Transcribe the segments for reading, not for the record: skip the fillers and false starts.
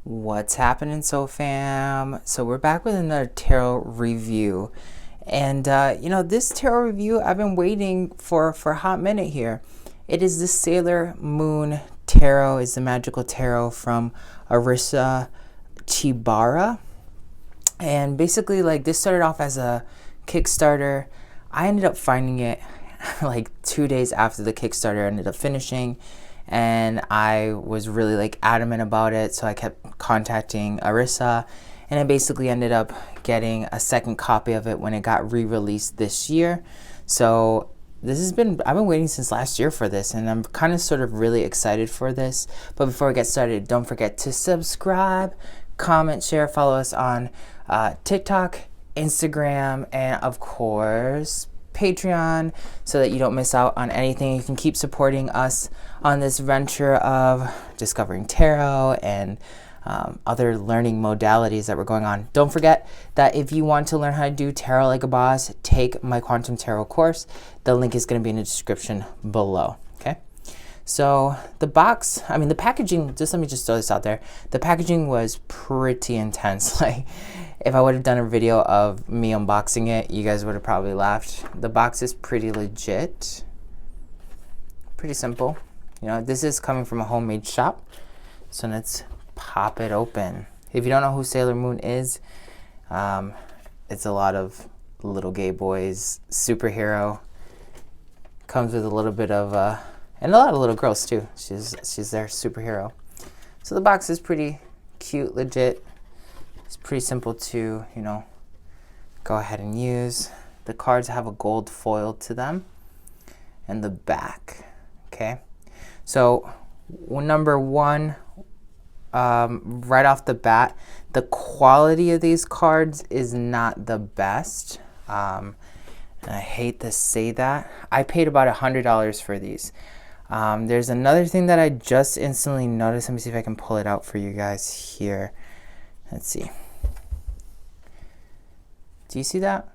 What's happening, so fam? So we're back with another tarot review, and this tarot review I've been waiting for a hot minute here. It is the Sailor Moon Tarot. Is the magical tarot from Arisa Chibara, and basically, like, this started off as a Kickstarter. I ended up finding it like 2 days after the Kickstarter ended up finishing, and I was really like adamant about it, so I kept contacting Arisa, and I basically ended up getting a second copy of it when it got re-released this year. So I've been waiting since last year for this, and I'm kind of sort of really excited for this. But before we get started, don't forget to subscribe, comment, share, follow us on TikTok, Instagram, and of course Patreon, so that you don't miss out on anything. You can keep supporting us on this venture of discovering tarot and other learning modalities that we're going on. Don't forget that if you want to learn how to do tarot like a boss, take my Quantum Tarot course. The link is going to be in the description below. Okay. So the packaging, let me just throw this out there. The packaging was pretty intense. Like, if I would have done a video of me unboxing it, you guys would have probably laughed. The box is pretty legit. Pretty simple. This is coming from a homemade shop. So let's pop it open. If you don't know who Sailor Moon is, it's a lot of little gay boys, superhero. Comes with a little bit of, and a lot of little girls too. She's their superhero. So the box is pretty cute, legit. It's pretty simple to, go ahead and use. The cards have a gold foil to them. And the back, okay? So, number one, right off the bat, the quality of these cards is not the best. And I hate to say that. I paid about $100 for these. There's another thing that I just instantly noticed. Let me see if I can pull it out for you guys here. Let's see. Do you see that?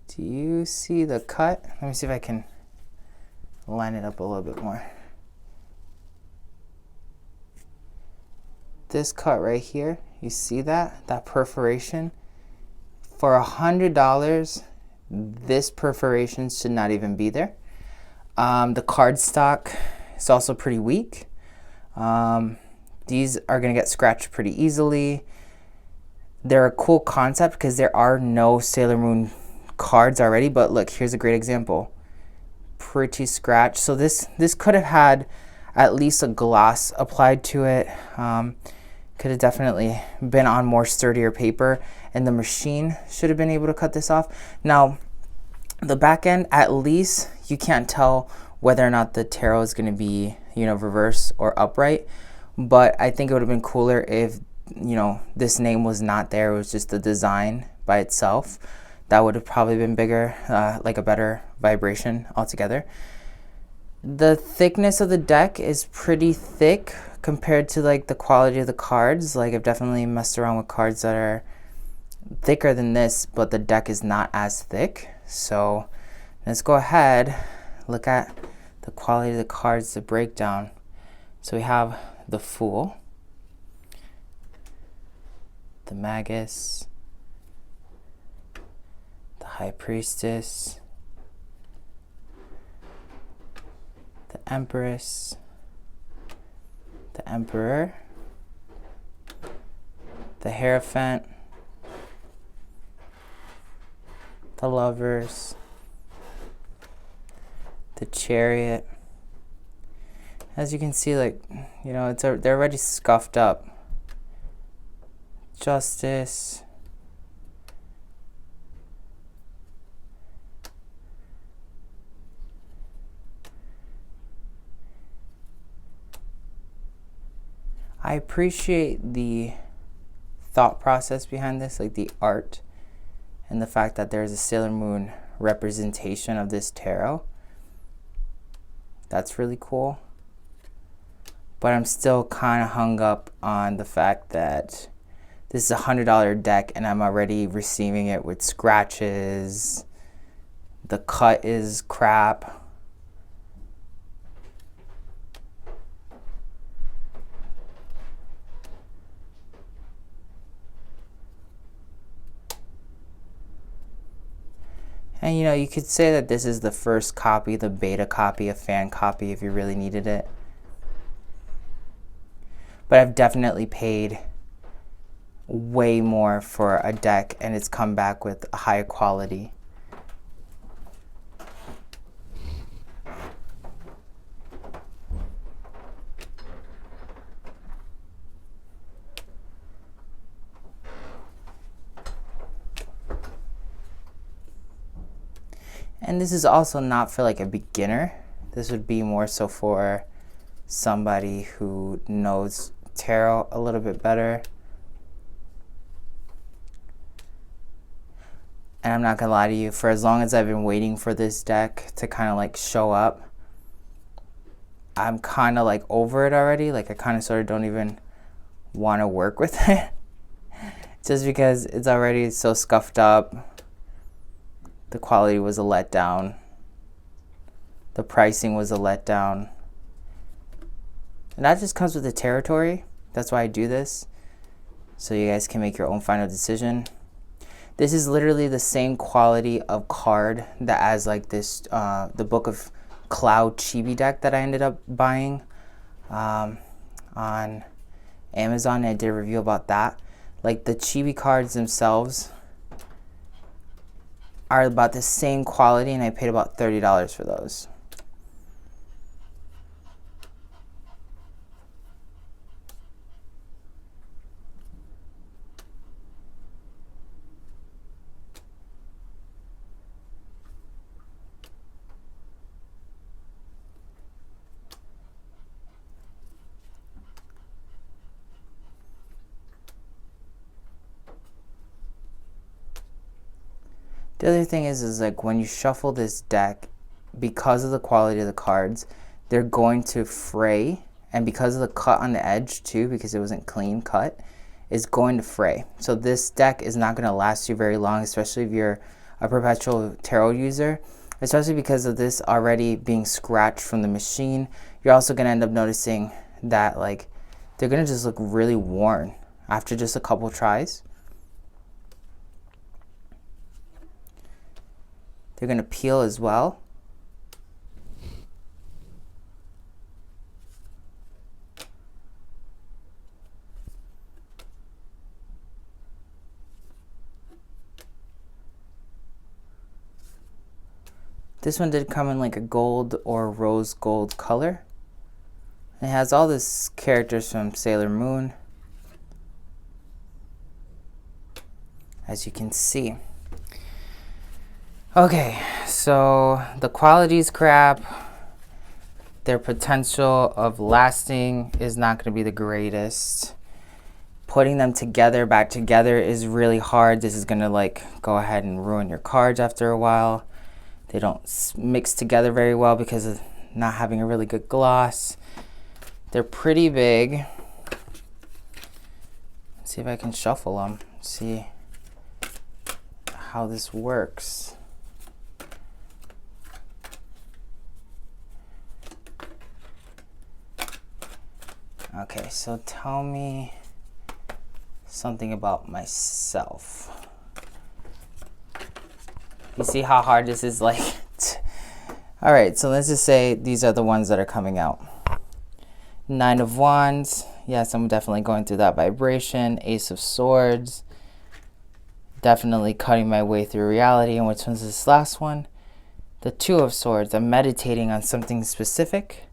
Do you see the cut? Let me see if I can line it up a little bit more. This cut right here, you see that? That perforation? For $100, this perforation should not even be there. The cardstock is also pretty weak. These are going to get scratched pretty easily. They're a cool concept because there are no Sailor Moon cards already, but look, here's a great example. Pretty scratched. So this could have had at least a gloss applied to it. Could have definitely been on more sturdier paper, and the machine should have been able to cut this off. Now, the back end, at least you can't tell whether or not the tarot is going to be, reverse or upright. But I think it would have been cooler if, this name was not there. It was just the design by itself. That would have probably been bigger, like a better vibration altogether. The thickness of the deck is pretty thick compared to like the quality of the cards. Like, I've definitely messed around with cards that are thicker than this, but the deck is not as thick. So let's go ahead, look at the quality of the cards, the breakdown. So we have the Fool, the Magus, the High Priestess, the Empress, the Emperor, the Hierophant, the Lovers, the Chariot. As you can see, like, they're already scuffed up. Justice. I appreciate the thought process behind this, like the art, and the fact that there's a Sailor Moon representation of this tarot. That's really cool. But I'm still kind of hung up on the fact that this is a $100 deck and I'm already receiving it with scratches. The cut is crap. And you know, you could say that this is the first copy, the beta copy, a fan copy if you really needed it. But I've definitely paid way more for a deck, and it's come back with a higher quality. And this is also not for like a beginner. This would be more so for somebody who knows tarot a little bit better. And I'm not gonna lie to you, for as long as I've been waiting for this deck to kind of like show up, I'm kind of like over it already. Like I kind of sort of don't even want to work with it just because it's already so scuffed up. The quality was a letdown. The pricing was a letdown. And that just comes with the territory. That's why I do this, so you guys can make your own final decision. This is literally the same quality of card that as like this, the Book of Cloud Chibi deck that I ended up buying on Amazon. I did a review about that. Like the Chibi cards themselves are about the same quality, and I paid about $30 for those. The other thing is like when you shuffle this deck, because of the quality of the cards, they're going to fray, and because of the cut on the edge too, because it wasn't clean cut, it's going to fray. So this deck is not going to last you very long, especially if you're a perpetual tarot user, especially because of this already being scratched from the machine. You're also going to end up noticing that like they're going to just look really worn after just a couple tries. They're going to peel as well. This one did come in like a gold or rose gold color. It has all these characters from Sailor Moon, as you can see. Okay, so the quality's crap. Their potential of lasting is not going to be the greatest. Putting them together, back together, is really hard. This is going to like go ahead and ruin your cards after a while. They don't mix together very well because of not having a really good gloss. They're pretty big. Let's see if I can shuffle them. See how this works. Okay, so tell me something about myself. You see how hard this is? Like, all right, so let's just say these are the ones that are coming out. 9 of Wands. Yes, I'm definitely going through that vibration. Ace of Swords. Definitely cutting my way through reality. And which one's this last one? The 2 of Swords. I'm meditating on something specific.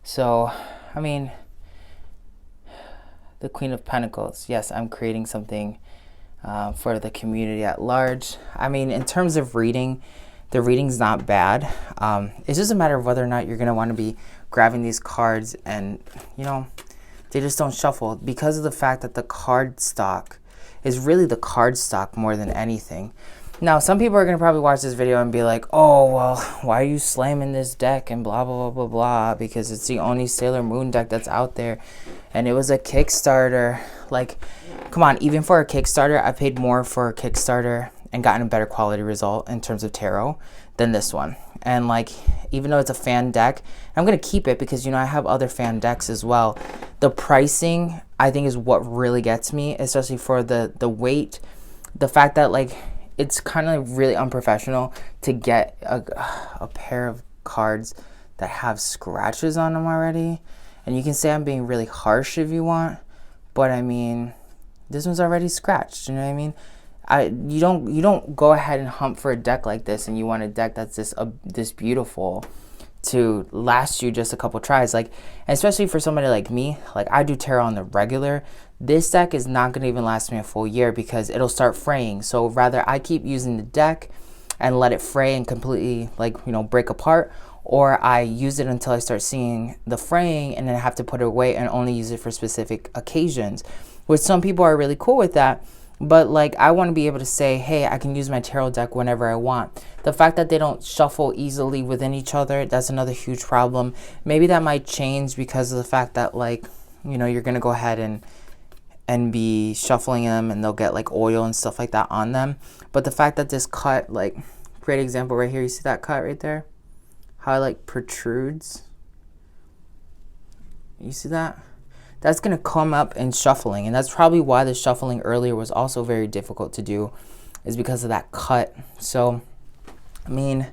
So, I mean, the Queen of Pentacles. Yes, I'm creating something for the community at large. I mean, in terms of reading, the reading's not bad. It's just a matter of whether or not you're going to want to be grabbing these cards and, you know, they just don't shuffle because of the fact that the card stock is really the card stock more than anything. Now, some people are going to probably watch this video and be like, oh, well, why are you slamming this deck and blah, blah, blah, blah, blah, because it's the only Sailor Moon deck that's out there. And it was a Kickstarter. Like, come on, even for a Kickstarter, I paid more for a Kickstarter and gotten a better quality result in terms of tarot than this one. And like, even though it's a fan deck, I'm going to keep it because, you know, I have other fan decks as well. The pricing, I think, is what really gets me, especially for the weight. The fact that, like, it's kind of really unprofessional to get a pair of cards that have scratches on them already. And you can say I'm being really harsh if you want, but I mean, this one's already scratched, you know what I mean? You don't go ahead and hunt for a deck like this, and you want a deck that's this beautiful to last you just a couple tries. Like, especially for somebody like me, like I do tarot on the regular, this deck is not going to even last me a full year because it'll start fraying. So rather I keep using the deck and let it fray and completely, like, you know, break apart, or I use it until I start seeing the fraying and then I have to put it away and only use it for specific occasions, which some people are really cool with that. But like, I want to be able to say, hey, I can use my tarot deck whenever I want. The fact that they don't shuffle easily within each other, that's another huge problem. Maybe that might change because of the fact that, like, you know, you're going to go ahead and be shuffling them and they'll get like oil and stuff like that on them. But the fact that this cut, like, great example right here, you see that cut right there? How it like protrudes? You see that? That's going to come up in shuffling, and that's probably why the shuffling earlier was also very difficult to do, is because of that cut. So, I mean,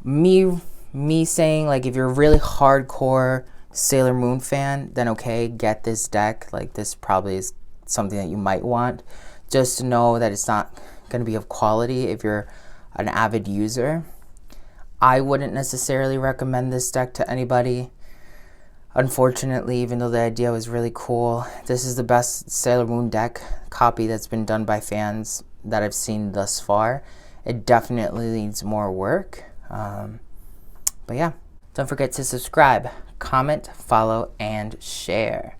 me saying, like, if you're a really hardcore Sailor Moon fan, then okay, get this deck. Like, this probably is something that you might want. Just to know that it's not going to be of quality if you're an avid user. I wouldn't necessarily recommend this deck to anybody. Unfortunately, even though the idea was really cool, this is the best Sailor Moon deck copy that's been done by fans that I've seen thus far. It definitely needs more work. But yeah, don't forget to subscribe, comment, follow, and share.